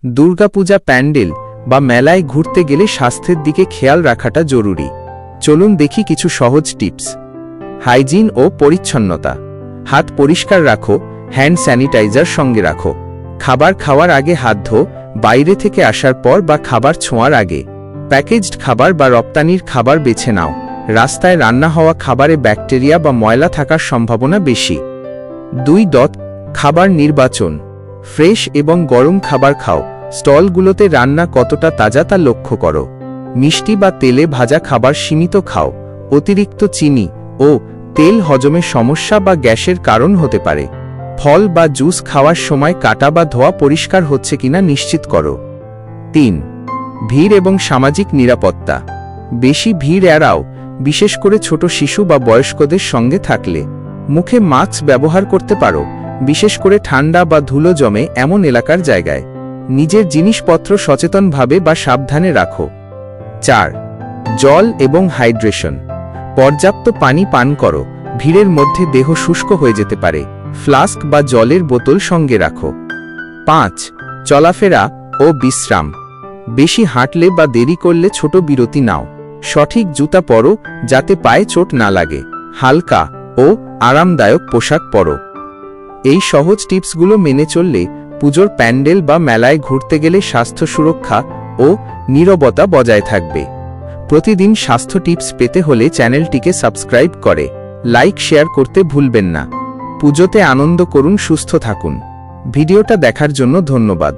দুর্গাপূজা প্যান্ডেল বা মেলায় ঘুরতে গেলে স্বাস্থ্যের দিকে খেয়াল রাখাটা জরুরি। চলুন দেখি কিছু সহজ টিপস। হাইজিন ও পরিচ্ছন্নতা। হাত পরিষ্কার রাখো, হ্যান্ড স্যানিটাইজার সঙ্গে রাখো। খাবার খাওয়ার আগে হাত ধো, বাইরে থেকে আসার পর বা খাবার ছোঁয়ার আগে। প্যাকেজড খাবার বা রপ্তানির খাবার বেছে নাও। রাস্তায় রান্না হওয়া খাবারে ব্যাকটেরিয়া বা ময়লা থাকার সম্ভাবনা বেশি। 2. খাবার নির্বাচন। ফ্রেশ এবং গরম খাবার খাও। স্টলগুলোতে রান্না কতটা তাজা তা লক্ষ্য করো। মিষ্টি বা তেলে ভাজা খাবার সীমিত খাও। অতিরিক্ত চিনি ও তেল হজমের সমস্যা বা গ্যাসের কারণ হতে পারে। ফল বা জুস খাওয়ার সময় কাটা বা ধোয়া পরিষ্কার হচ্ছে কিনা নিশ্চিত করো। 3. ভিড় এবং সামাজিক নিরাপত্তা। বেশি ভিড় এড়াও, বিশেষ করে ছোট শিশু বা বয়স্কদের সঙ্গে থাকলে। মুখে মাস্ক ব্যবহার করতে পারো, বিশেষ করে ঠান্ডা বা ধুলো জমে এমন এলাকার জায়গায়। নিজের জিনিসপত্র সচেতনভাবে বা সাবধানে রাখো। 4. জল এবং হাইড্রেশন। পর্যাপ্ত পানি পান করো, ভিড়ের মধ্যে দেহ শুষ্ক হয়ে যেতে পারে। ফ্লাস্ক বা জলের বোতল সঙ্গে রাখো। 5. চলাফেরা ও বিশ্রাম। বেশি হাঁটলে বা দেরি করলে ছোট বিরতি নাও। সঠিক জুতা পরো যাতে পায়ে চোট না লাগে। হালকা ও আরামদায়ক পোশাক পরো। এই সহজ টিপসগুলো মেনে চললে পুজোর প্যান্ডেল বা মেলায় ঘুরতে গেলে স্বাস্থ্য সুরক্ষা ও নীরবতা বজায় থাকবে। প্রতিদিন স্বাস্থ্য টিপস পেতে হলে চ্যানেলটিকে সাবস্ক্রাইব করে লাইক শেয়ার করতে ভুলবেন না। পুজোতে আনন্দ করুন, সুস্থ থাকুন। ভিডিওটা দেখার জন্য ধন্যবাদ।